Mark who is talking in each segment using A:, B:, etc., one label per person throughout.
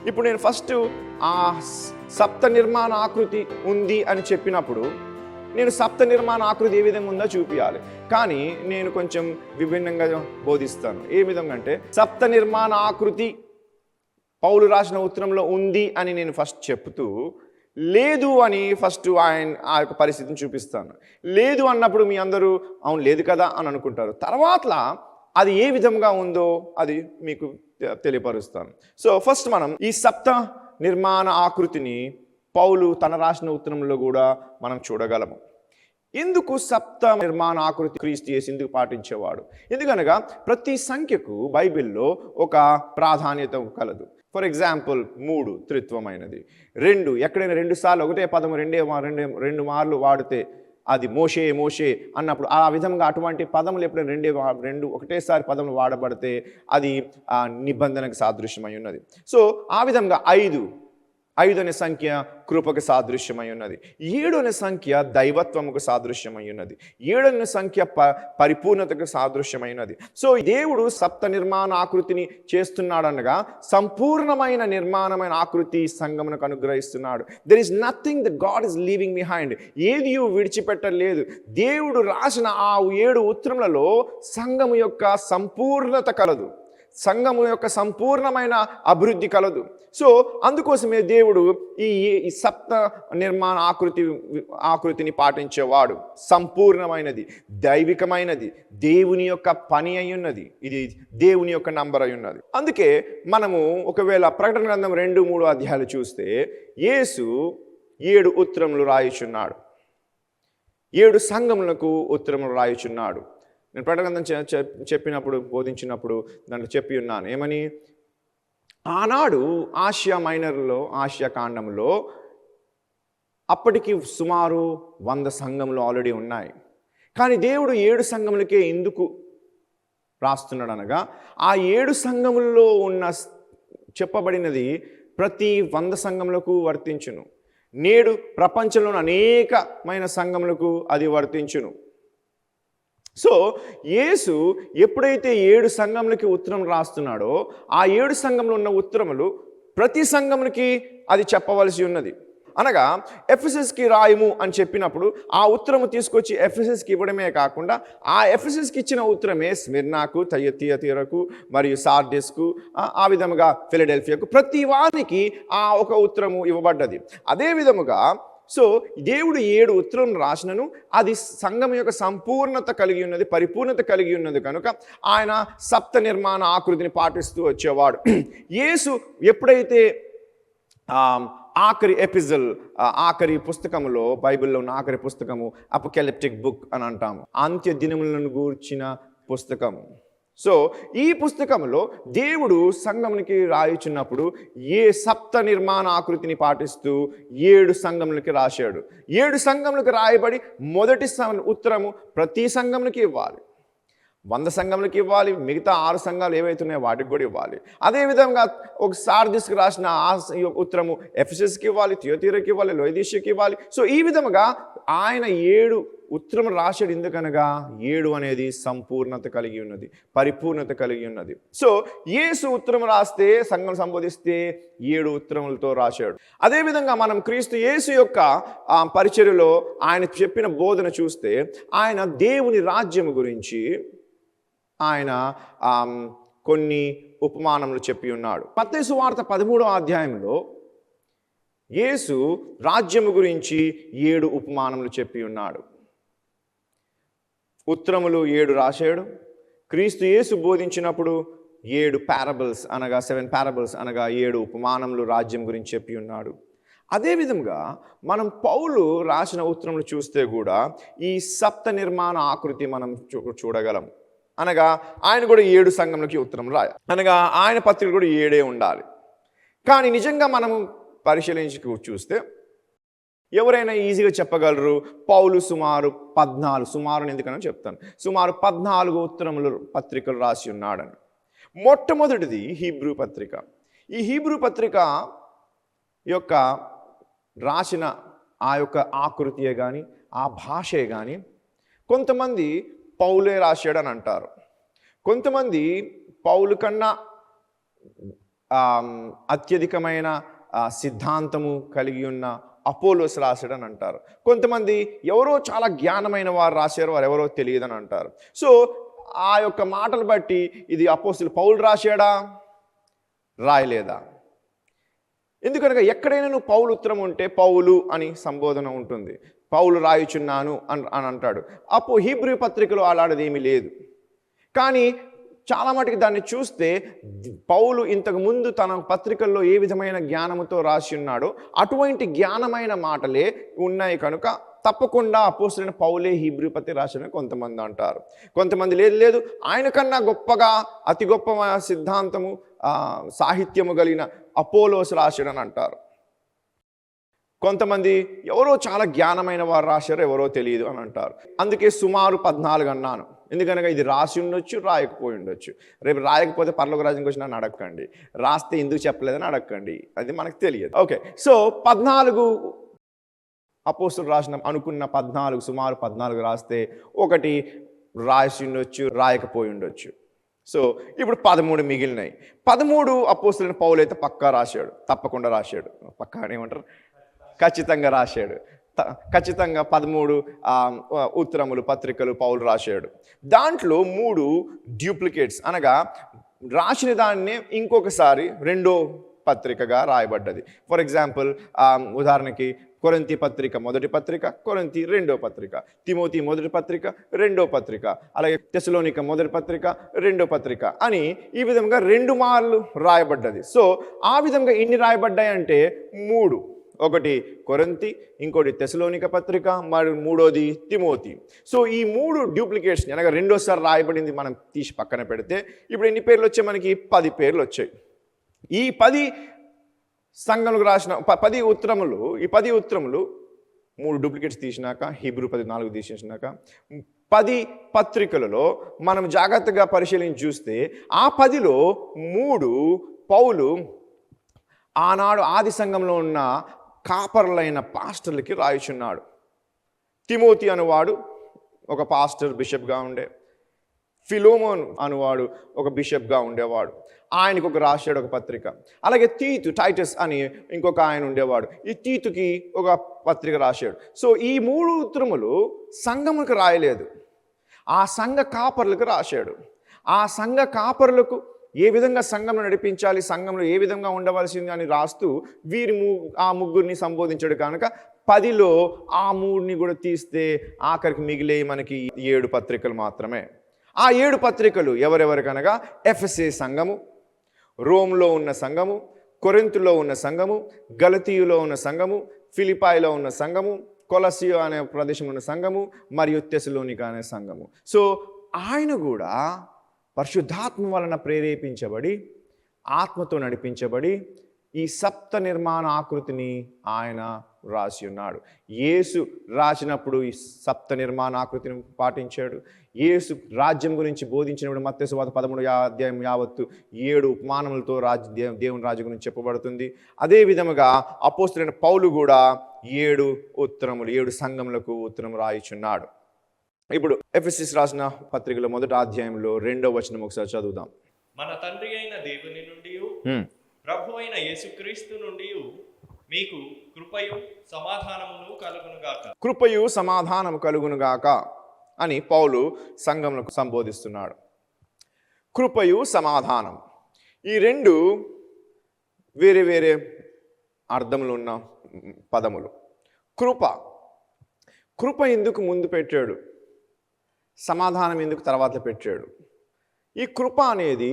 A: ఇప్పుడు నేను ఫస్ట్ ఆ సప్త నిర్మాణ ఆకృతి ఉంది అని చెప్పినప్పుడు నేను సప్త నిర్మాణ ఆకృతి ఏ విధంగా ఉందో చూపించాలి. కానీ నేను కొంచెం విభిన్నంగా బోధిస్తాను. ఏ విధంగా అంటే సప్త నిర్మాణ ఆకృతి పౌలు రాసిన ఉత్తరంలో ఉంది అని నేను ఫస్ట్ చెప్తూ, లేదు అని ఫస్ట్ ఆ యొక్క పరిస్థితిని చూపిస్తాను. లేదు అన్నప్పుడు మీ అందరూ అవును లేదు కదా అని అనుకుంటారు. తర్వాత అది ఏ విధంగా ఉందో అది మీకు తెలియపరుస్తాను. సో ఫస్ట్ మనం ఈ సప్త నిర్మాణ ఆకృతిని పౌలు తన రాసిన ఉత్తరంలో కూడా మనం చూడగలము. ఎందుకు సప్త నిర్మాణ ఆకృతి క్రీస్తు యేసు ఎందుకు పాటించేవాడు? ఎందుకనగా ప్రతి సంఖ్యకు బైబిల్లో ఒక ప్రాధాన్యత కలదు. For example 3 త్రిత్వమైనది. 2 ఎక్కడైనా 2 సార్లు ఒకటే పదము రెండు మార్లు వాడితే అది మోషే మోషే అన్నప్పుడు ఆ విధంగా అటువంటి పదములు ఎప్పుడైనా రెండు ఒకటేసారి పదములు వాడబడితే అది నిబంధనకు సాదృశ్యమై ఉన్నది. సో ఆ విధంగా 5 అనే సంఖ్య కృపకు సాదృశ్యమై ఉన్నది. 7 అనే సంఖ్య దైవత్వముకు సాదృశ్యమై ఉన్నది. 7 అనే సంఖ్య పరిపూర్ణతకు సాదృశ్యమైనది. సో దేవుడు సప్త నిర్మాణ ఆకృతిని చేస్తున్నాడనగా సంపూర్ణమైన నిర్మాణమైన ఆకృతి సంఘమునకు అనుగ్రహిస్తున్నాడు. There is nothing that God is leaving behind. ఏది విడిచిపెట్టలేదు. దేవుడు రాసిన ఆ 7 ఉత్తరములలో సంఘము యొక్క సంపూర్ణత కలదు, సంఘము యొక్క సంపూర్ణమైన అభివృద్ధి కలదు. సో అందుకోసమే దేవుడు ఈ సప్త నిర్మాణ ఆకృతిని పాటించేవాడు. సంపూర్ణమైనది, దైవికమైనది, దేవుని యొక్క పని అయి ఉన్నది. ఇది దేవుని యొక్క నంబర్ అయి ఉన్నది. అందుకే మనము ఒకవేళ ప్రకటన గ్రంథం 2-3 అధ్యాయాలు చూస్తే యేసు 7 ఉత్తరములు రాయుచున్నాడు. 7 సంఘములకు ఉత్తరములు రాయుచున్నాడు. నేను ప్రకటన చెప్పినప్పుడు బోధించినప్పుడు దాంట్లో చెప్పి ఉన్నాను ఏమని, ఆనాడు ఆసియా మైనర్లో ఆసియా కాండంలో అప్పటికి సుమారు 100 సంఘములు ఆల్రెడీ ఉన్నాయి. కానీ దేవుడు 7 సంఘములకే ఎందుకు రాస్తున్నాడు అనగా ఆ 7 సంఘములలో ఉన్న చెప్పబడినది ప్రతి 100 సంఘములకు వర్తించును. నేడు ప్రపంచంలోని అనేకమైన సంఘములకు అది వర్తించును. సో యేసు ఎప్పుడైతే 7 సంఘములకి ఉత్తరం రాస్తున్నాడో ఆ 7 సంఘంలో ఉన్న ఉత్తరములు ప్రతి సంఘములకి అది చెప్పవలసి ఉన్నది. అనగా ఎఫెసస్కి రాయము అని చెప్పినప్పుడు ఆ ఉత్తరము తీసుకొచ్చి ఎఫెసస్కి ఇవ్వడమే కాకుండా ఆ ఎఫెసస్కి ఇచ్చిన ఉత్తరమే స్మిర్నాకు, థియతైరకు మరియు సార్డిస్కు, ఆ విధముగా ఫిలడెల్ఫియాకు ప్రతి వారికి ఆ ఒక ఉత్తరము ఇవ్వబడ్డది. అదే విధముగా సో దేవుడు 7 ఉత్తరం రాసినను అది సంఘం యొక్క సంపూర్ణత కలిగి ఉన్నది, పరిపూర్ణత కలిగి ఉన్నది కనుక ఆయన సప్త నిర్మాణ ఆకృతిని పాటిస్తూ వచ్చేవాడు. యేసు ఎప్పుడైతే ఆఖరి ఎపిజల్, ఆఖరి పుస్తకములో, బైబిల్లో ఉన్న ఆఖరి పుస్తకము అపోకలిప్టిక్ బుక్ అని అంటాము, అంత్య దినములను గూర్చిన పుస్తకము. సో ఈ పుస్తకంలో దేవుడు సంఘమునికి రాయుచున్నప్పుడు సప్త నిర్మాణ ఆకృతిని పాటిస్తూ 7 సంఘములకి రాశాడు. 7 సంఘములకు రాయబడి మొదటి ఉత్తరము ప్రతి సంఘములకి ఇవ్వాలి. 100 సంఘములకి ఇవ్వాలి, మిగతా 6 సంఘాలు ఏవైతున్నాయో వాటికి కూడా ఇవ్వాలి. అదేవిధంగా ఒక సార్దిస్కి రాసిన ఆ ఉత్తరము ఎఫెసస్కి ఇవ్వాలి, థియతైరకు ఇవ్వాలి, లొయిదీషియాకి ఇవ్వాలి. సో ఈ విధముగా ఆయన 7 ఉత్తరం రాశాడు. ఎందుకనగా 7 అనేది సంపూర్ణత కలిగి ఉన్నది, పరిపూర్ణత కలిగి ఉన్నది. సో యేసు ఉత్తరం రాస్తే, సంఘం సంబోధిస్తే 7 ఉత్తరములతో రాశాడు. అదేవిధంగా మనం క్రీస్తు యేసు యొక్క పరిచర్యలో ఆయన చెప్పిన బోధన చూస్తే ఆయన దేవుని రాజ్యము గురించి ఆయన కొన్ని ఉపమానములు చెప్పి ఉన్నాడు. మత్తయి సువార్త 13వ అధ్యాయంలో యేసు రాజ్యము గురించి 7 ఉపమానములు చెప్పి ఉన్నాడు. ఉత్తరములు 7 రాశాడు. క్రీస్తు యేసు బోధించినప్పుడు 7 పారబుల్స్ అనగా 7 పారబుల్స్ అనగా 7 ఉపమానములు రాజ్యం గురించి చెప్పి ఉన్నాడు. అదేవిధంగా మనం పౌలు రాసిన ఉత్తరములు చూస్తే కూడా ఈ సప్త నిర్మాణ ఆకృతి మనం చూడగలం. అనగా ఆయన కూడా 7 సంఘములకి ఉత్తరం రాయాలి. అనగా ఆయన పత్రిక కూడా 7 ఉండాలి. కానీ నిజంగా మనము పరిశీలించి చూస్తే ఎవరైనా ఈజీగా చెప్పగలరు పౌలు సుమారు 14 ఎందుకని చెప్తాను, సుమారు 14 ఉత్తరములు పత్రికలు రాసి ఉన్నాడని. మొట్టమొదటిది హీబ్రూ పత్రిక. ఈ హీబ్రూ పత్రిక యొక్క రాసిన ఆ యొక్క ఆకృతియే కానీ ఆ భాషే కానీ కొంతమంది పౌలే రాశాడని అంటారు. కొంతమంది పౌలు కన్నా అత్యధికమైన సిద్ధాంతము కలిగి ఉన్న అపోలోస్ రాశాడని అంటారు. కొంతమంది ఎవరో చాలా జ్ఞానమైన వారు రాశారు, వారు ఎవరో తెలియదని అంటారు. సో ఆ యొక్క మాటలు బట్టి ఇది అపోస్తులు పౌలు రాశాడా, రాయలేదా? ఎందుకనగా ఎక్కడైనా నువ్వు పౌలు ఉత్తరం ఉంటే పౌలు అని సంబోధన ఉంటుంది. పౌలు రాయుచున్నాను అని అంటాడు. హీబ్రూ పత్రికలో అలాంటిది ఏమీ లేదు. కానీ చాలా మటుకు దాన్ని చూస్తే పౌలు ఇంతకు ముందు తన పత్రికల్లో ఏ విధమైన జ్ఞానముతో రాసి ఉన్నాడో అటువంటి జ్ఞానమైన మాటలే ఉన్నాయి కనుక తప్పకుండా అపోస్తలుడైన పౌలే హీబ్రూ పత్రిక రాశాడని కొంతమంది అంటారు. కొంతమంది లేదు ఆయన కన్నా గొప్పగా అతి గొప్ప సిద్ధాంతము సాహిత్యము కలిగిన అపోలోస్ రాశాడని అంటారు. కొంతమంది ఎవరో చాలా జ్ఞానమైన వారు రాశారో ఎవరో తెలియదు అని అంటారు. అందుకే సుమారు 14 అన్నాను. ఎందుకనగా ఇది రాసి ఉండొచ్చు, రాయకపోయి ఉండొచ్చు. రేపు రాయకపోతే పరలోక రాజ్యానికి వచ్చి నన్ను అడగండి, రాస్తే ఎందుకు చెప్పలేదని అడగండి, అది మనకు తెలియదు. ఓకే, సో 14 అపోస్తలులు రాసిన అనుకున్న 14 సుమారు 14 రాస్తే ఒకటి రాసి ఉండొచ్చు, రాయకపోయి ఉండొచ్చు. సో ఇప్పుడు 13 మిగిలినాయి. 13 అపోస్తలుడైన పౌలు అయితే పక్కా రాశాడు, తప్పకుండా రాశాడు. పక్కా ఏమంటారు, ఖచ్చితంగా రాశాడు. ఖచ్చితంగా 13 ఉత్తరములు పత్రికలు పౌలు రాశాడు. దాంట్లో 3 డ్యూప్లికేట్స్, అనగా రాసిన దాన్నే ఇంకొకసారి రెండో పత్రికగా రాయబడ్డది. ఫర్ ఎగ్జాంపుల్ ఉదాహరణకి కొరింథీ పత్రిక మొదటి పత్రిక, కొరింథీ రెండో పత్రిక, తిమోతి మొదటి పత్రిక, రెండో పత్రిక, అలాగే తెస్సలోనిక మొదటి పత్రిక, రెండో పత్రిక అని ఈ విధంగా 2 మార్లు రాయబడ్డది. సో ఆ విధంగా ఇన్ని రాయబడ్డాయంటే 3, ఒకటి కొరింథీ, ఇంకోటి తెస్సలోనిక పత్రిక, మరి మూడోది తిమోతి. సో ఈ 3 డ్యూప్లికేట్స్ అనగా రెండోసారి రాయబడింది మనం తీసి పక్కన పెడితే ఇప్పుడు ఎన్ని పేర్లు వచ్చాయి, మనకి 10 పేర్లు వచ్చాయి. ఈ 10 సంఘములకు రాసిన 10 ఉత్తరములు, ఈ 10 ఉత్తరములు 3 డూప్లికేట్స్ తీసినాక, హీబ్రూ 14 తీసేసినాక 10 పత్రికలలో మనం జాగ్రత్తగా పరిశీలించి చూస్తే ఆ 10లో 3 పౌలు ఆనాడు ఆది సంఘంలో ఉన్న కాపర్లైన పాస్టర్లకి రాయుచున్నాడు. తిమోతి అనువాడు ఒక పాస్టర్, బిషప్గా ఉండే. ఫిలోమోన్ అనువాడు ఒక బిషప్గా ఉండేవాడు, ఆయనకు ఒక రాశాడు ఒక పత్రిక. అలాగే టైటస్ అని ఇంకొక ఆయన ఉండేవాడు, ఈ తీతుకి ఒక పత్రిక రాశాడు. సో ఈ 3 ఉత్తరములు సంఘములకు రాయలేదు, ఆ సంఘ కాపర్లకు రాశాడు. ఆ సంఘ కాపరులకు ఏ విధంగా సంఘంలో నడిపించాలి, సంఘంలో ఏ విధంగా ఉండవలసింది అని రాస్తూ ఆ ముగ్గురిని సంబోధించాడు. కనుక 10లో ఆ 3ని కూడా తీస్తే ఆఖరికి మిగిలే మనకి 7 పత్రికలు మాత్రమే. ఆ 7 పత్రికలు ఎవరెవరికనగా ఎఫెసీ సంఘము, రోమ్లో ఉన్న సంఘము, కొరింథులో ఉన్న సంఘము, గలతీయులో ఉన్న సంఘము, ఫిలిపాయిలో ఉన్న సంఘము, కొలసియో అనే ప్రదేశంలో ఉన్న సంఘము, మరియు తెస్సలోనిక అనే సంఘము. సో ఆయన కూడా పరిశుద్ధాత్మ వలన ప్రేరేపించబడి ఆత్మతో నడిపించబడి ఈ సప్త నిర్మాణ ఆకృతిని ఆయన రాసి ఉన్నాడు. యేసు రాసినప్పుడు ఈ సప్త నిర్మాణ ఆకృతిని పాటించాడు. యేసు రాజ్యం గురించి బోధించినప్పుడు మత్తయి సువార్త 13వ అధ్యాయం యావత్తు 7 ఉపమానములతో దేవుని రాజ్యం గురించి చెప్పబడుతుంది. అదే విధముగా అపోస్తలుడైన పౌలు కూడా 7 ఉత్తరములు 7 సంఘములకు ఉత్తరం రాయిచున్నాడు. ఇప్పుడు ఎఫెసీయులకు రాసిన పత్రికలో మొదటి అధ్యాయంలో 2వ వచనం ఒకసారి చదువుదాం.
B: మన తండ్రి అయిన దేవుని నుండి ప్రభు అయిన యేసుక్రీస్తు నుండి మీకు కృపయు సమాధానమును కలుగునుగాక.
A: కృపయు సమాధానము కలుగునుగాక అని పౌలు సంఘములకు సంబోధిస్తున్నాడు. కృపయు సమాధానం, ఈ 2 వేరే వేరే అర్థములు ఉన్న పదములు. కృప ఎందుకు ముందు పెట్టాడు, సమాధానం ఎందుకు తర్వాత పెట్టాడు? ఈ కృప అనేది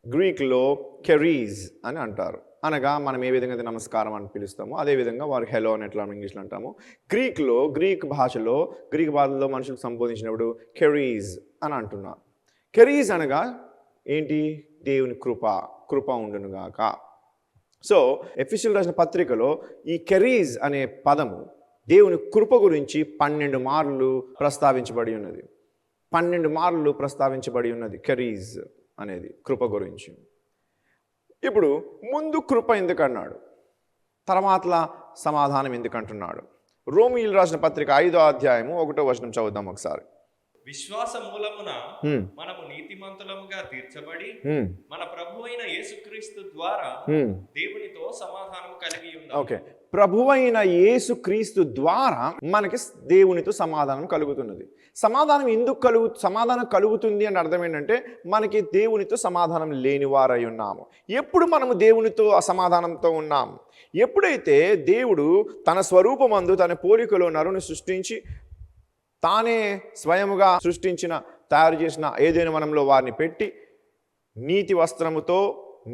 A: గ్రీక్లో కెరీజ్ అని అంటారు. అనగా మనం ఏ విధంగా అయితే నమస్కారం అని పిలుస్తామో అదేవిధంగా వారు హెలో అని ఎట్లా ఇంగ్లీష్లో అంటాము. గ్రీక్ భాషలో మనుషులకు సంబోధించినప్పుడు కెరీజ్ అని అంటున్నారు. కెరీజ్ అనగా ఏంటి? దేవుని కృప ఉండునుగాక. సో ఎఫెసీయులకు రాసిన పత్రికలో ఈ కెరీజ్ అనే పదము దేవుని కృప గురించి 12 మార్లు ప్రస్తావించబడి ఉన్నది. 12 మార్లు ప్రస్తావించబడి ఉన్నది కెరీజ్ అనేది కృప గురించి. ఇప్పుడు ముందు కృప ఎందుకన్నాడు, తర్వాత సమాధానం ఎందుకంటున్నాడు? రోమీయులకు రాసిన పత్రిక 5వ అధ్యాయము 1వ వచనం చదువుదాం ఒకసారి.
B: విశ్వాస మూలమున మనము నీతిమంతులముగా తీర్చబడి మన ప్రభు అయిన యేసుక్రీస్తు ద్వారా దేవునితో సమాధానము కలిగి ఉన్నాము.
A: ఓకే, ప్రభువైన యేసుక్రీస్తు ద్వారా మనకి దేవునితో సమాధానం కలుగుతున్నది. సమాధానం కలుగుతుంది అని అర్థం ఏంటంటే మనకి దేవునితో సమాధానం లేని వారై ఉన్నాము. ఎప్పుడు మనము దేవునితో అసమాధానంతో ఉన్నాము? ఎప్పుడైతే దేవుడు తన స్వరూపమందు తన పోలికలో నరుని సృష్టించి తానే స్వయముగా తయారు చేసిన ఏదైనా వనంలో వారిని పెట్టి నీతి వస్త్రముతో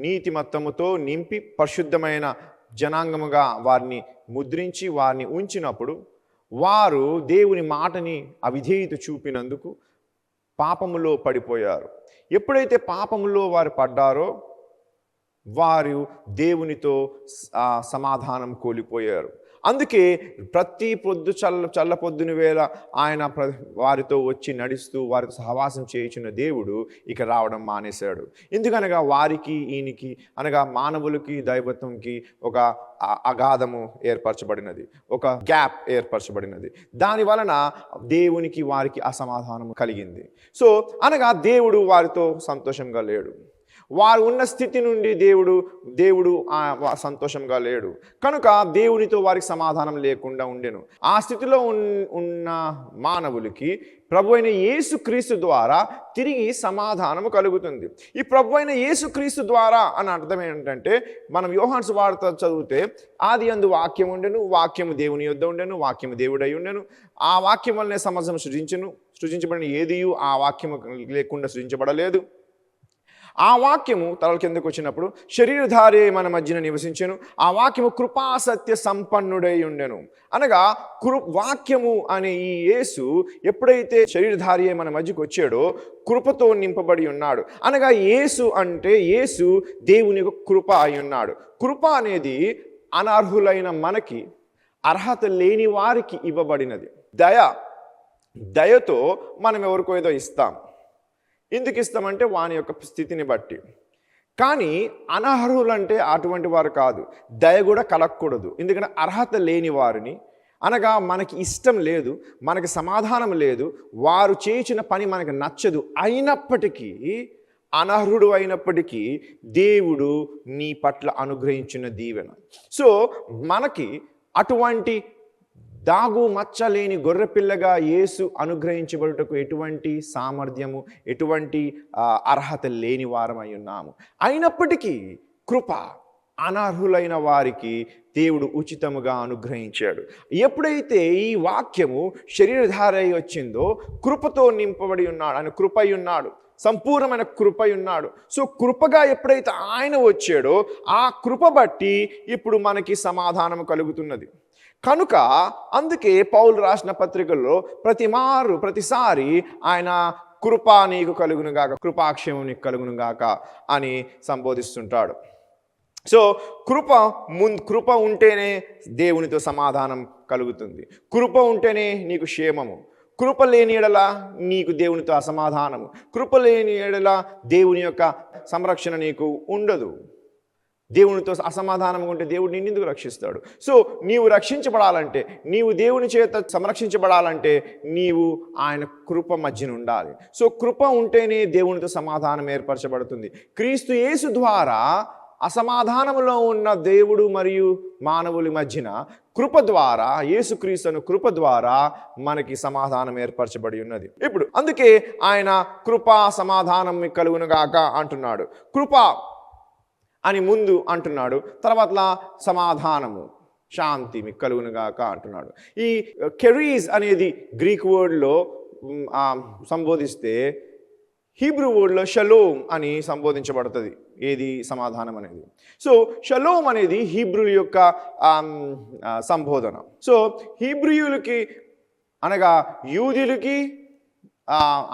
A: నీతిమత్తముతో నింపి పరిశుద్ధమైన జనాంగముగా వారిని ముద్రించి వారిని ఉంచినప్పుడు వారు దేవుని మాటని అవిధేయత చూపినందుకు పాపములో పడిపోయారు. ఎప్పుడైతే పాపములో వారు పడ్డారో వారు దేవునితో సమాధానం కోల్పోయారు. అందుకే ప్రతి పొద్దు చల్ల పొద్దున వేళ ఆయన వారితో వచ్చి నడుస్తూ వారితో సహవాసం చేయించిన దేవుడు ఇక రావడం మానేశాడు. ఎందుకనగా వారికి ఈయనకి అనగా మానవులకి దైవత్వంకి ఒక అగాధము ఏర్పరచబడినది, ఒక గ్యాప్ ఏర్పరచబడినది. దాని వలన దేవునికి వారికి అసమాధానం కలిగింది. సో అనగా దేవుడు వారితో సంతోషంగా లేడు. వారు ఉన్న స్థితి నుండి దేవుడు సంతోషంగా లేడు కనుక దేవునితో వారికి సమాధానం లేకుండా ఉండెను. ఆ స్థితిలో ఉన్న మానవులకి ప్రభు అయిన యేసుక్రీస్తు ద్వారా తిరిగి సమాధానము కలుగుతుంది. ఈ ప్రభు అయిన యేసుక్రీస్తు ద్వారా అని అర్థం ఏంటంటే, మనం యోహాను సువార్త చదివితే ఆదియందు వాక్యం ఉండెను, వాక్యము దేవుని యొద్ద ఉండెను, వాక్యము దేవుడై ఉండెను, ఆ వాక్యం వల్లనే సమస్తం సృజించబడిన ఏదియు ఆ వాక్యము లేకుండా సృజించబడలేదు. ఆ వాక్యము తలల కిందకు వచ్చినప్పుడు శరీరధారి మన మధ్యన నివసించెను. ఆ వాక్యము కృపాసత్య సంపన్నుడై ఉండెను. అనగా వాక్యము అనే ఈ యేసు ఎప్పుడైతే శరీరధారి మన మధ్యకు వచ్చాడో కృపతో నింపబడి ఉన్నాడు. అనగా యేసు అంటే యేసు దేవుని కృప అయి ఉన్నాడు. కృప అనేది అనర్హులైన మనకి, అర్హత లేని వారికి ఇవ్వబడినది. దయతో మనం ఎవరికో ఏదో ఇస్తాం. ఎందుకు ఇస్తామంటే వాని యొక్క స్థితిని బట్టి. కానీ అనర్హులంటే అటువంటి వారు కాదు. దయ కూడా కలగకూడదు. ఎందుకంటే అర్హత లేని వారిని, అనగా మనకి ఇష్టం లేదు, మనకి సమాధానం లేదు, వారు చేయించిన పని మనకు నచ్చదు, అయినప్పటికీ అనర్హుడు అయినప్పటికీ దేవుడు నీ పట్ల అనుగ్రహించిన దీవెన. సో మనకి అటువంటి దాగు మచ్చలేని గొర్రెపిల్లగా యేసు అనుగ్రహించబడుటకు ఎటువంటి సామర్థ్యము, ఎటువంటి అర్హత లేని వారమై ఉన్నాము. అయినప్పటికీ కృప అనర్హులైన వారికి దేవుడు ఉచితముగా అనుగ్రహించాడు. ఎప్పుడైతే ఈ వాక్యము శరీరధారై వచ్చిందో కృపతో నింపబడి ఉన్నాడు, ఆయన కృపై ఉన్నాడు, సంపూర్ణమైన కృపై ఉన్నాడు. సో కృపగా ఎప్పుడైతే ఆయన వచ్చాడో ఆ కృప బట్టి ఇప్పుడు మనకి సమాధానం కలుగుతున్నది. కనుక అందుకే పౌలు రాసిన పత్రికల్లో ప్రతిసారి ఆయన కృప నీకు కలుగునుగాక, కృపాక్షేమం నీకు కలుగునుగాక అని సంబోధిస్తుంటాడు. సో కృప ఉంటేనే దేవునితో సమాధానం కలుగుతుంది. కృప ఉంటేనే నీకు క్షేమము. కృప లేని ఎడల నీకు దేవునితో అసమాధానము. కృప లేని ఎడల దేవుని యొక్క సంరక్షణ నీకు ఉండదు. దేవునితో అసమాధానంగా ఉంటే దేవుడు నిన్ను ఎందుకు రక్షిస్తాడు? సో నీవు రక్షించబడాలంటే, నీవు దేవుని చేత సంరక్షించబడాలంటే నీవు ఆయన కృప మధ్యన ఉండాలి. సో కృప ఉంటేనే దేవునితో సమాధానం ఏర్పరచబడుతుంది. క్రీస్తు యేసు ద్వారా అసమాధానంలో ఉన్న దేవుడు మరియు మానవుల మధ్యన కృప ద్వారా, యేసుక్రీస్తును కృప ద్వారా మనకి సమాధానం ఏర్పరచబడి ఉన్నది. ఇప్పుడు అందుకే ఆయన కృపా సమాధానం మీకు కలుగునుగాక అంటున్నాడు. కృప అని ముందు అంటున్నాడు, తర్వాత సమాధానము, శాంతి మీకు కలుగునుగాక అంటున్నాడు. ఈ కెరీస్ అనేది గ్రీక్ వర్డ్లో సంబోధిస్తే హీబ్రూ వర్డ్లో షలోమ్ అని సంబోధించబడుతుంది. ఏది సమాధానం అనేది. సో షలోమ్ అనేది హీబ్రూల యొక్క సంబోధన. సో హీబ్రూయులకి అనగా యూదులకి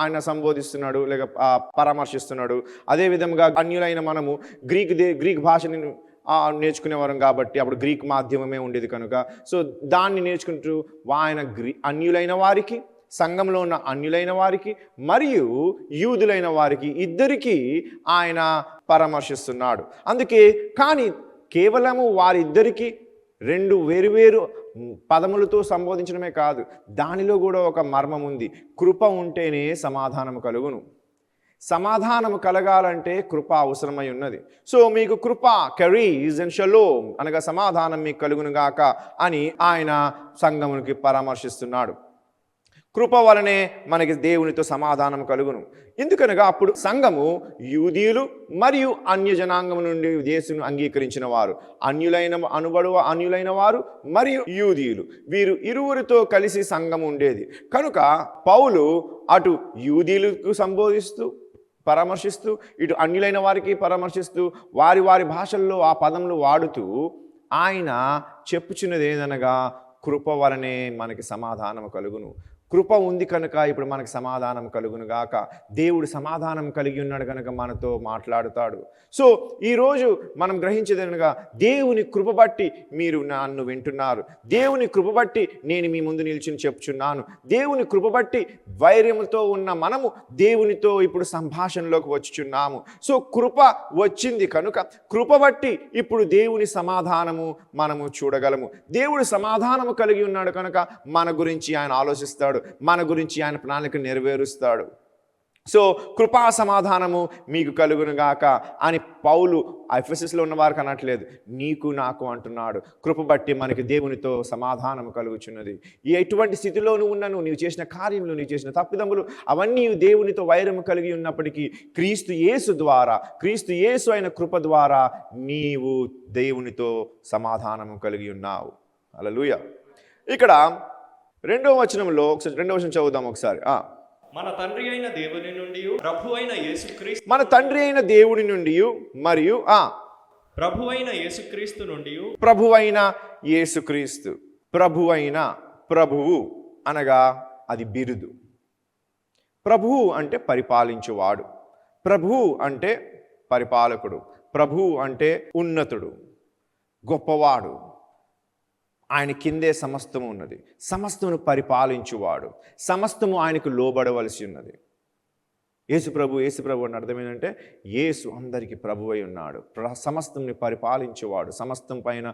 A: ఆయన సంబోధిస్తున్నాడు, లేక పరామర్శిస్తున్నాడు. అదేవిధంగా అన్యులైన మనము గ్రీక్ భాషని నేర్చుకునేవారం కాబట్టి అప్పుడు గ్రీక్ మాధ్యమమే ఉండేది కనుక సో దాన్ని నేర్చుకుంటూ ఆయన అన్యులైన వారికి, సంఘంలో ఉన్న అన్యులైన వారికి మరియు యూదులైన వారికి ఇద్దరికీ ఆయన పరామర్శిస్తున్నాడు. అందుకే కానీ కేవలము వారిద్దరికీ రెండు వేరువేరు పదములతో సంబోధించడమే కాదు, దానిలో కూడా ఒక మర్మం ఉంది. కృప ఉంటేనే సమాధానం కలుగును. సమాధానము కలగాలంటే కృప అవసరమై ఉన్నది. సో మీకు కృప, కెరీజ్ అండ్ షలోమ్ అనగా సమాధానం మీకు కలుగును గాక అని ఆయన సంఘమునికి పరామర్శిస్తున్నాడు. కృప వలనే మనకి దేవునితో సమాధానం కలుగును. ఎందుకనగా అప్పుడు సంఘము యూదీయులు మరియు అన్య జనాంగం నుండి యేసును అంగీకరించిన వారు, అన్యులైన వారు మరియు యూదీయులు, వీరు ఇరువురితో కలిసి సంఘం ఉండేది. కనుక పౌలు అటు యూదీయులకు పరామర్శిస్తూ ఇటు అన్యులైన వారికి పరామర్శిస్తూ వారి వారి భాషల్లో ఆ పదములు వాడుతూ ఆయన చెప్పుచున్నది ఏదనగా కృప వలనే మనకి సమాధానం కలుగును. కృప ఉంది కనుక ఇప్పుడు మనకు సమాధానం కలుగును గాక. దేవుడు సమాధానం కలిగి ఉన్నాడు కనుక మనతో మాట్లాడుతాడు. సో ఈరోజు మనం గ్రహించేదనగా దేవుని కృప బట్టి మీరు నన్ను వింటున్నారు. దేవుని కృప బట్టి నేను మీ ముందు నిల్చుని చెప్పుచున్నాను. దేవుని కృప బట్టి వైర్యముతో ఉన్న మనము దేవునితో ఇప్పుడు సంభాషణలోకి వచ్చుచున్నాము. సో కృప వచ్చింది కనుక కృప బట్టి ఇప్పుడు దేవుని సమాధానము మనము చూడగలము. దేవుడు సమాధానము కలిగి ఉన్నాడు కనుక మన గురించి ఆయన ఆలోచిస్తాడు, మన గురించి ఆయన ప్రణాళిక నెరవేరుస్తాడు. సో కృపా సమాధానము మీకు కలుగునుగాక అని పౌలు ఎఫెసస్లో ఉన్న వారికి అనట్లేదు, నీకు నాకు అంటున్నాడు. కృప బట్టి మనకి దేవునితో సమాధానం కలుగుచున్నది. ఎటువంటి స్థితిలోనూ ఉన్నను, నీవు చేసిన కార్యములు, నీవు చేసిన తప్పిదములు అవన్నీ దేవునితో వైరము కలిగి ఉన్నప్పటికీ క్రీస్తు యేసు అయిన కృప ద్వారా నీవు దేవునితో సమాధానము కలిగి ఉన్నావు. హల్లెలూయా. ఇక్కడ రెండవ వచనం చదువుదాం ఒకసారి.
B: మన తండ్రి అయిన దేవుని నుండి ప్రభు అయిన యేసుక్రీస్తు మరియు ప్రభువు అనగా అది బిరుదు. ప్రభువు అంటే పరిపాలించువాడు, ప్రభువు అంటే పరిపాలకుడు, ప్రభువు అంటే ఉన్నతుడు, గొప్పవాడు. ఆయన కిందే సమస్తము ఉన్నది. సమస్తమును పరిపాలించువాడు, సమస్తము ఆయనకు లోబడవలసి ఉన్నది. యేసు ప్రభు అని అర్థం ఏంటంటే యేసు అందరికీ ప్రభువై ఉన్నాడు, సమస్తంని పరిపాలించేవాడు, సమస్తం పైన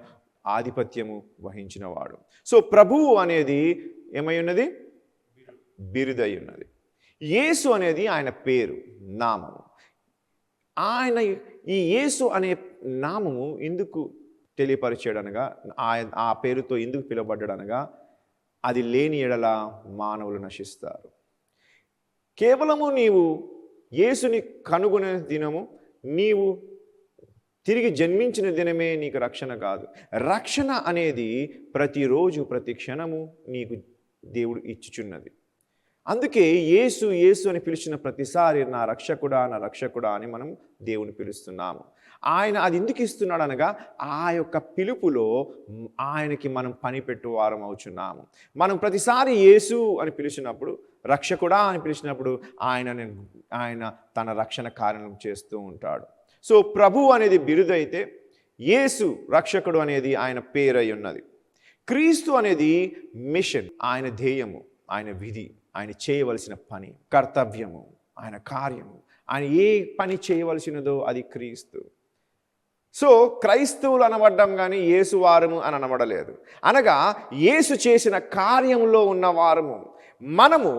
B: ఆధిపత్యము వహించినవాడు. సో ప్రభువు అనేది ఏమై ఉన్నది? బిరుదై ఉన్నది. యేసు అనేది ఆయన పేరు, నామము. ఆయన ఈ యేసు అనే నామము ఎందుకు తెలియపరిచాడనగా, ఆ పేరుతో ఎందుకు పిలువబడ్డాడనగా, అది లేని ఎడల మానవులు నశిస్తారు. కేవలము నీవు యేసుని కనుగొనే దినము, నీవు తిరిగి జన్మించిన దినమే నీకు రక్షణ కాదు. రక్షణ అనేది ప్రతిరోజు ప్రతి క్షణము నీకు దేవుడు ఇచ్చుచున్నది. అందుకే యేసు అని పిలిచిన ప్రతిసారి నా రక్షకుడా అని మనం దేవుని పిలుస్తున్నాము. ఆయన అది ఎందుకు ఇస్తున్నాడు అనగా, ఆ యొక్క పిలుపులో ఆయనకి మనం పనిపెట్టువారం అవుచున్నాము. మనం ప్రతిసారి యేసు అని పిలిచినప్పుడు, రక్షకుడా అని పిలిచినప్పుడు ఆయన తన రక్షణ కార్యం చేస్తూ ఉంటాడు. సో ప్రభు అనేది బిరుదైతే, యేసు రక్షకుడు అనేది ఆయన పేరై ఉన్నది. క్రీస్తు అనేది మిషన్, ఆయన ధ్యేయము, ఆయన విధి, ఆయన చేయవలసిన పని, కర్తవ్యము, ఆయన కార్యము, ఆయన ఏ పని చేయవలసినదో అది క్రీస్తు. సో క్రైస్తవులు అనబడ్డం కానీ యేసు వారము అని అనబడలేదు. అనగా యేసు చేసిన కార్యంలో ఉన్నవారము. మనము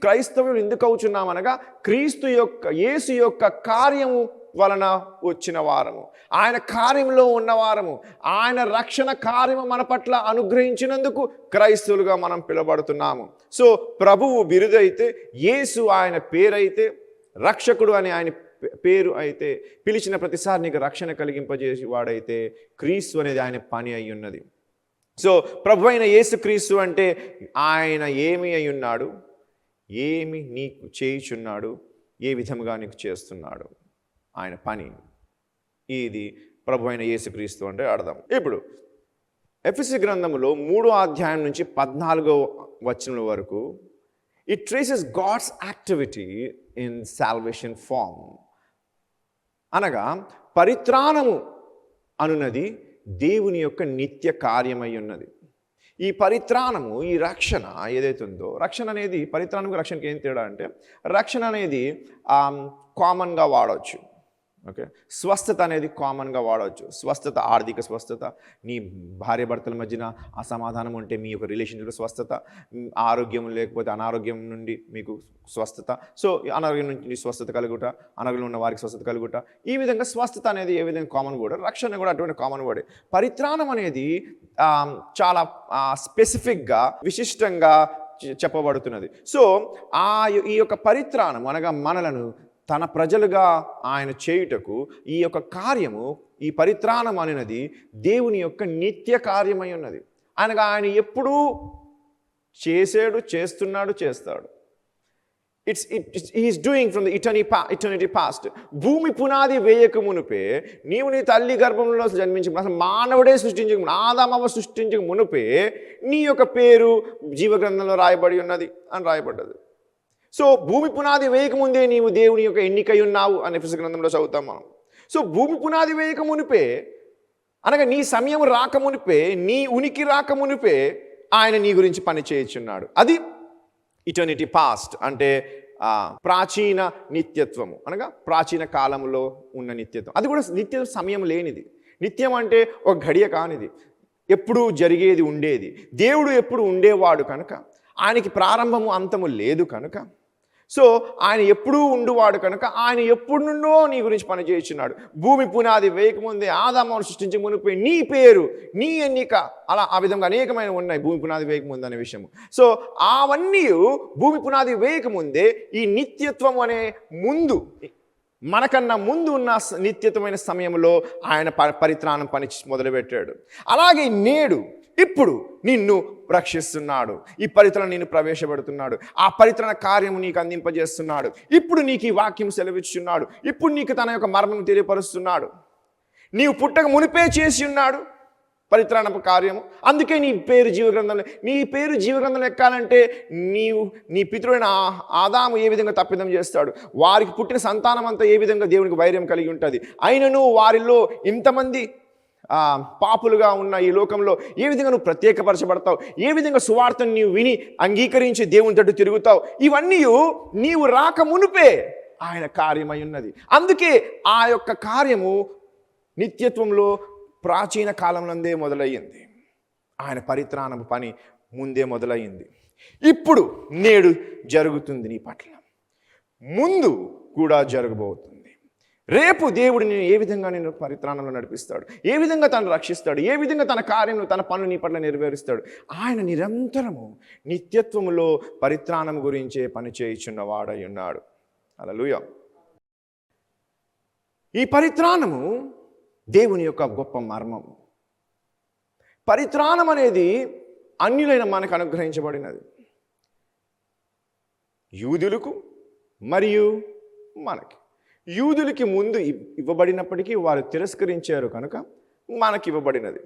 B: క్రైస్తవులు ఎందుకు అవుచున్నామనగా, యేసు యొక్క కార్యము వలన వచ్చిన వారము, ఆయన కార్యంలో ఉన్నవారము, ఆయన రక్షణ కార్యము మన పట్ల అనుగ్రహించినందుకు క్రైస్తవులుగా మనం పిలువబడుతున్నాము. సో ప్రభువు బిరుదైతే, యేసు ఆయన పేరైతే, రక్షకుడు అని ఆయన పేరు అయితే, పిలిచిన ప్రతిసారి నీకు రక్షణ కలిగింపజేసి వాడైతే, క్రీస్తు అనేది ఆయన పని అయి ఉన్నది. సో ప్రభు అయిన యేసు క్రీస్తు అంటే ఆయన ఏమి అయి ఉన్నాడు, ఏమి నీకు చేయుచున్నాడు, ఏ విధముగా నీకు చేస్తున్నాడు, ఆయన పని. ఇది ప్రభు అయిన యేసుక్రీస్తు అంటే అర్థం. ఇప్పుడు ఎఫెసీ గ్రంథములో 3వ అధ్యాయం నుంచి 14వ వచనం వరకు it traces God's activity in salvation form. అనగా పరిత్రాణము అనున్నది దేవుని యొక్క నిత్య కార్యమై ఉన్నది. ఈ పరిత్రాణము, ఈ రక్షణ ఏదైతే ఉందో, రక్షణ అనేది పరిత్రాణంకు రక్షణకి ఏం తేడా అంటే, రక్షణ అనేది కామన్గా వాడవచ్చు. ఓకే, స్వస్థత అనేది కామన్గా వాడవచ్చు. స్వస్థత, ఆర్థిక స్వస్థత, నీ భార్య భర్తల మధ్యన అసమాధానం ఉంటే మీ యొక్క రిలేషన్షిప్ స్వస్థత, ఆరోగ్యం లేకపోతే అనారోగ్యం నుండి మీకు స్వస్థత, సో అనారోగ్యం నుంచి స్వస్థత కలుగుట, అనారోగ్యం ఉన్న వారికి స్వస్థత కలుగుట, ఈ విధంగా స్వస్థత అనేది ఏ విధంగా కామన్ వర్డ్, రక్షణ కూడా అటువంటి కామన్ వర్డే. పరిత్రాణం అనేది చాలా స్పెసిఫిక్గా, విశిష్టంగా చెప్పబడుతున్నది. సో ఈ యొక్క పరిత్రాణం అనగా మనలను తన ప్రజలుగా ఆయన చేయుటకు ఈ యొక్క కార్యము, ఈ పరిత్రాణం అనేది దేవుని యొక్క నిత్య కార్యమై ఉన్నది. అనగా ఆయన ఎప్పుడూ చేసాడు, చేస్తాడు. Is doing from the eternity past. భూమి పునాది వేయక మునుపే, నీవు నీ తల్లి గర్భంలో జన్మించక, అసలు మానవుడే సృష్టించక, ఆదామవ సృష్టించక మునుపే నీ యొక్క పేరు జీవగ్రంథంలో రాయబడి ఉన్నది అని రాయబడ్డది. సో భూమి పునాది వేయకముందే నీవు దేవుని యొక్క ఎన్నికై ఉన్నావు అని ఎఫెసీ గ్రంథంలో చదువుతాం మనం. సో భూమి పునాది వేయక మునిపే, అనగా నీ సమయం రాకమునిపే, నీ ఉనికి రాకమునిపే ఆయన నీ గురించి పని చేయుచున్నాడు. అది ఇటర్నిటీ పాస్ట్ అంటే ప్రాచీన నిత్యత్వము, అనగా ప్రాచీన కాలంలో ఉన్న నిత్యత్వం. అది కూడా నిత్య సమయం లేనిది. నిత్యం అంటే ఒక ఘడియ కానిది, ఎప్పుడు జరిగేది, ఉండేది. దేవుడు ఎప్పుడు ఉండేవాడు కనుక, ఆయనకి ప్రారంభము అంతము లేదు కనుక, సో ఆయన ఎప్పుడూ ఉండువాడు కనుక ఆయన ఎప్పుడు నుండో నీ గురించి పనిచేస్తున్నాడు. భూమి పునాది వేయకముందే, ఆదామును సృష్టించక మునిపే నీ పేరు, నీ ఎన్నిక, అలా ఆ విధంగా అనేకమైన ఉన్నాయి భూమి పునాది వేయకముందు అనే విషయము. సో అవన్నీ భూమి పునాది వేయకముందే ఈ నిత్యత్వం అనే ముందు, మనకన్నా ముందు ఉన్న నిత్యత్వమైన సమయంలో ఆయన పరిత్రాణం పని మొదలుపెట్టాడు. అలాగే నేడు ఇప్పుడు నిన్ను రక్షిస్తున్నాడు, ఈ పరిత్రాణ నిన్ను ప్రవేశపెడుతున్నాడు, ఆ పరిత్రాణ కార్యము నీకు అందింపజేస్తున్నాడు. ఇప్పుడు నీకు ఈ వాక్యం సెలవిస్తున్నాడు, ఇప్పుడు నీకు తన యొక్క మర్మం తెలియపరుస్తున్నాడు. నీవు పుట్టక మునిపే చేసి ఉన్నాడు పరిత్రాణపు కార్యము. అందుకే నీ పేరు జీవగ్రంథంలో ఎక్కాలంటే నీ పితరుడైన ఆదాము ఏ విధంగా తప్పిదం చేస్తాడు, వారికి పుట్టిన సంతానం అంతా ఏ విధంగా దేవునికి వైర్యం కలిగి ఉంటుంది, అయినను వారిలో ఇంతమంది పాపులుగా ఉన్న ఈ లోకంలో ఏ విధంగా నువ్వు ప్రత్యేకపరచబడతావు, ఏ విధంగా సువార్తను నీవు విని అంగీకరించి దేవుని తట్టు తిరుగుతావు, ఇవన్నీ నీవు రాక మునుపే ఆయన కార్యమై ఉన్నది. అందుకే ఆ యొక్క కార్యము నిత్యత్వంలో ప్రాచీన కాలంలోనే మొదలయ్యింది. ఆయన పరిత్రాణ పని ముందే మొదలయ్యింది. ఇప్పుడు నేడు జరుగుతుంది నీ పట్ల, ముందు కూడా జరగబోతుంది. రేపు దేవుడు నేను ఏ విధంగా నేను పరిత్రాణంలో నడిపిస్తాడు, ఏ విధంగా తను రక్షిస్తాడు, ఏ విధంగా తన కార్యం, తన పనులు నీ పట్ల నెరవేరుస్తాడు. ఆయన నిరంతరము నిత్యత్వములో పరిత్రాణం గురించే పని చేయుచున్నవాడై ఉన్నాడు. హల్లెలూయా. ఈ పరిత్రాణము దేవుని యొక్క గొప్ప మర్మము. పరిత్రాణం అనేది అన్యులైన మనకు అనుగ్రహించబడినది, యూదులకు మరియు మనకి. యూదులకి ముందు ఇవ్వబడినప్పటికీ వారు తిరస్కరించారు కనుక మనకి ఇవ్వబడినది.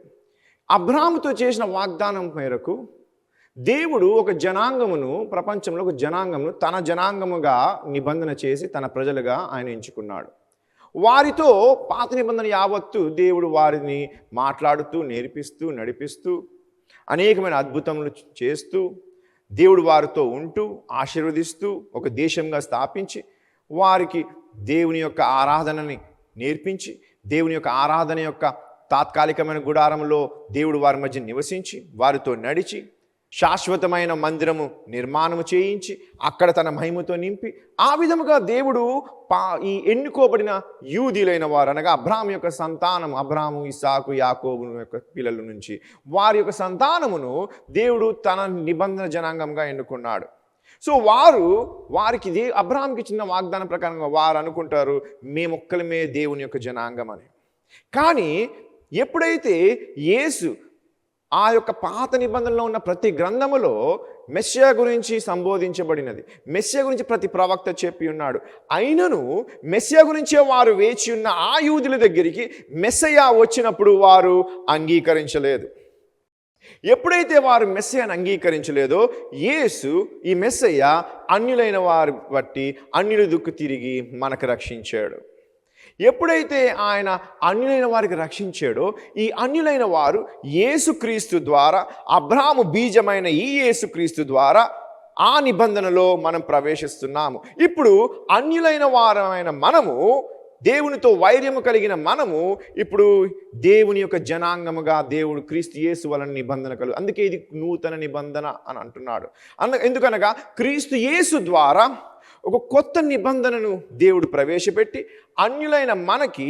B: అబ్రాహాముతో చేసిన వాగ్దానం మేరకు దేవుడు ఒక జనాంగమును, ప్రపంచంలో ఒక జనాంగమును తన జనాంగముగా నిబంధన చేసి తన ప్రజలుగా ఆయన ఎంచుకున్నాడు. వారితో పాత నిబంధన యావత్తు దేవుడు వారిని మాట్లాడుతూ, నేర్పిస్తూ, నడిపిస్తూ, అనేకమైన అద్భుతములు చేస్తూ, దేవుడు వారితో ఉంటూ, ఆశీర్వదిస్తూ, ఒక దేశంగా స్థాపించి వారికి దేవుని యొక్క ఆరాధనని నేర్పించి, దేవుని యొక్క ఆరాధన యొక్క తాత్కాలికమైన గుడారంలో దేవుడు వారి మధ్య నివసించి, వారితో నడిచి, శాశ్వతమైన మందిరము నిర్మాణము చేయించి, అక్కడ తన మహిమతో నింపి, ఆ విధముగా దేవుడు ఈ ఎన్నుకోబడిన యూదులైన వారు, అనగా అబ్రాహాము యొక్క సంతానం, అబ్రాహాము, ఇస్సాకు, యాకోబు యొక్క పిల్లల నుంచి వారి యొక్క సంతానమును దేవుడు తన నిబంధన జనాంగంగా ఎన్నుకున్నాడు. సో వారికి అబ్రాహాంకి చిన్న వాగ్దానం ప్రకారంగా వారు అనుకుంటారు మేమొక్కలమే దేవుని యొక్క జనాంగం అని. కానీ ఎప్పుడైతే యేసు ఆ యొక్క పాత నిబంధనలో ఉన్న ప్రతి గ్రంథములో మెస్సియా గురించి సంబోధించబడినది, మెస్సియా గురించి ప్రతి ప్రవక్త చెప్పి ఉన్నాడు. అయినను మెస్సియా గురించే వారు వేచి ఉన్న ఆ యూదుల దగ్గరికి మెస్సియా వచ్చినప్పుడు వారు అంగీకరించలేదు. ఎప్పుడైతే వారు మెస్సియాను అంగీకరించలేదో యేసు ఈ మెస్సియా అన్యులైన వారి బట్టి అన్యుల దుక్కు తిరిగి మనకు రక్షించాడు. ఎప్పుడైతే ఆయన అన్యులైన వారికి రక్షించాడో ఈ అన్యులైన వారు యేసుక్రీస్తు ద్వారా, అబ్రాహాము బీజమైన ఈ యేసుక్రీస్తు ద్వారా ఆ నిబంధనలో మనం ప్రవేశిస్తున్నాము. ఇప్పుడు అన్యులైన వారమైన మనము దేవునితో వైర్యము కలిగిన మనము ఇప్పుడు దేవుని యొక్క జనాంగముగా దేవుడు క్రీస్తు యేసు వలన నిబంధన కలుగు. అందుకే ఇది నూతన నిబంధన అని అంటున్నాడు. ఎందుకనగా క్రీస్తు యేసు ద్వారా ఒక కొత్త నిబంధనను దేవుడు ప్రవేశపెట్టి అన్యులైన మనకి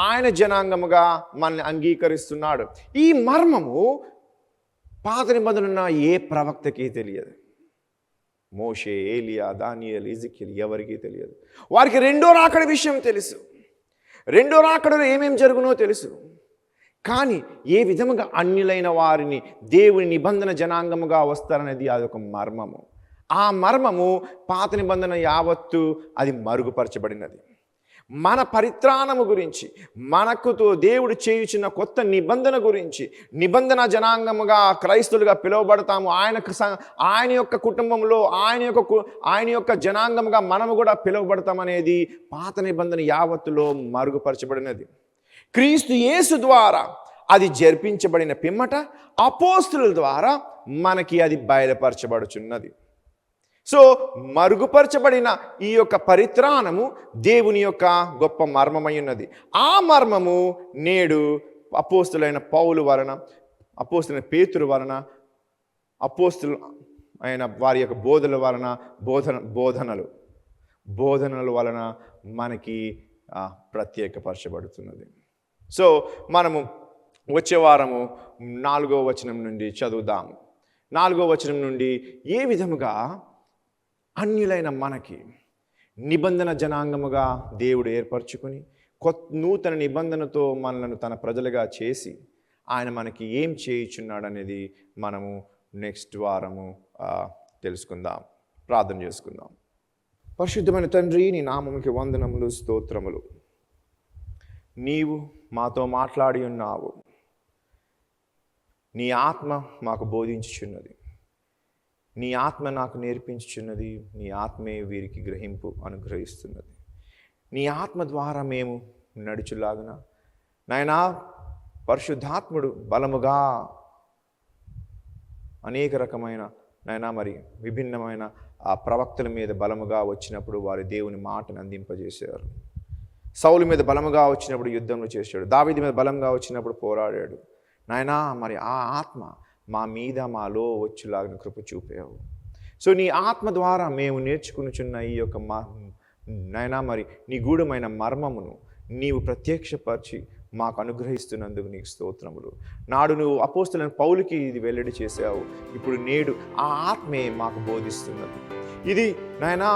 B: ఆయన జనాంగముగా మనల్ని అంగీకరిస్తున్నాడు. ఈ మర్మము పాత నిబంధన ఉన్న ఏ ప్రవక్తకి తెలియదు. మోషే, ఏలియా, దానియేలు, ఎజెకియలు ఎవరికీ తెలియదు. వారికి రెండో రాకడ విషయం తెలుసు. రెండో రాకడలో ఏమేం జరుగునో తెలుసు. కానీ ఏ విధముగా అన్యులైన వారిని దేవుని నిబంధన జనాంగముగా వస్తారనేది అదొక మర్మము. ఆ మర్మము పాత నిబంధన యావత్తు అది మరుగుపరచబడినది. మన పరిత్రాణము గురించి, మనకుతో దేవుడు చేయుచున్న కొత్త నిబంధన గురించి, నిబంధన జనాంగముగా క్రైస్తవులుగా పిలువబడతాము. ఆయన యొక్క కుటుంబంలో ఆయన యొక్క జనాంగముగా మనము కూడా పిలువబడతామనేది పాత నిబంధన యావత్తులో మరుగుపరచబడినది. క్రీస్తు యేసు ద్వారా అది జరిపించబడిన పిమ్మట అపోస్తుల ద్వారా మనకి అది బయలుపరచబడుచున్నది. సో మరుగుపరచబడిన ఈ యొక్క పరిత్రాణము దేవుని యొక్క గొప్ప మర్మమై ఉన్నది. ఆ మర్మము నేడు అపోస్తులైన పౌలు వలన, అపోస్తులైన పేతురు వలన, అపోస్తులు అయిన వారి యొక్క బోధనల వలన మనకి ప్రత్యేకపరచబడుతున్నది. సో మనము వచ్చే వారము 4వ వచనం నుండి చదువుదాము. 4వ వచనం నుండి ఏ విధముగా అన్యులైన మనకి నిబంధన జనాంగముగా దేవుడు ఏర్పరచుకుని నూతన నిబంధనతో మనలను తన ప్రజలుగా చేసి ఆయన మనకి ఏం చేయుచున్నాడు అనేది మనము నెక్స్ట్ వారము తెలుసుకుందాం. ప్రార్థన చేసుకుందాం. పరిశుద్ధమైన తండ్రి, నీ నామముకి వందనములు, స్తోత్రములు. నీవు మాతో మాట్లాడి ఉన్నావు. నీ ఆత్మ మాకు బోధించుచున్నది. నీ ఆత్మ నాకు నేర్పించుచున్నది. నీ ఆత్మే వీరికి గ్రహింపు అనుగ్రహిస్తున్నది. నీ ఆత్మ ద్వారా మేము నడుచులాగున నాయనా పరిశుద్ధాత్ముడు బలముగా అనేక రకమైన నాయనా మరి విభిన్నమైన ఆ ప్రవక్తల మీద బలముగా వచ్చినప్పుడు వారి దేవుని మాటను అందింపజేశారు. సౌలు మీద బలముగా వచ్చినప్పుడు యుద్ధంలో చేశాడు. దావీదు మీద బలంగా వచ్చినప్పుడు పోరాడాడు. నాయనా మరి ఆ ఆత్మ మా మీద మాలో వచ్చేలాగిన కృప చూపావు. సో నీ ఆత్మ ద్వారా మేము నేర్చుకునిచున్న ఈ యొక్క నాయనా మరి నిగూఢమైన మర్మమును నీవు ప్రత్యక్షపరిచి మాకు అనుగ్రహిస్తున్నందుకు నీకు స్తోత్రములు. నాడు నువ్వు అపోస్తలులైన పౌలుకి ఇది వెల్లడి చేసావు. ఇప్పుడు నేడు ఆ ఆత్మే మాకు బోధిస్తున్నది. ఇది నాయనా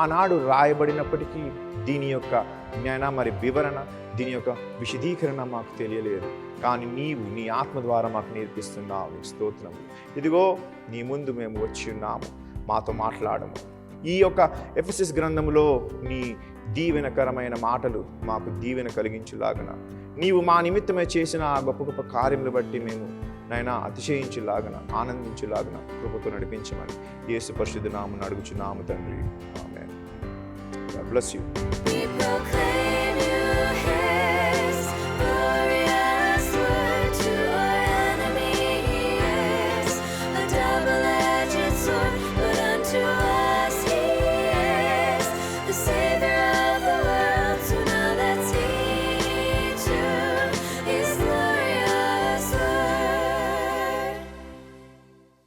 B: ఆనాడు రాయబడినప్పటికీ దీని యొక్క నాయనా మరి వివరణ, దీని యొక్క విశదీకరణ మాకు తెలియలేదు. కానీ నీవు నీ ఆత్మ ద్వారా మాకు నేర్పిస్తున్నావు. స్తోత్రము. ఇదిగో నీ ముందు మేము వచ్చి ఉన్నాము. మాతో మాట్లాడము. ఈ యొక్క ఎఫెసస్ గ్రంథములో నీ దీవెనకరమైన మాటలు మాకు దీవెన కలిగించులాగన, నీవు మా నిమిత్తమే చేసిన ఆ గొప్ప గొప్ప కార్యములు బట్టి మేము నాయనా అతిశయించులాగన, ఆనందించులాగన కృపతో నడిపించమని యేసు పరిశుద్ధ నామమున అడుగుచున్నాము తండ్రి. ఆమేన్. God bless you.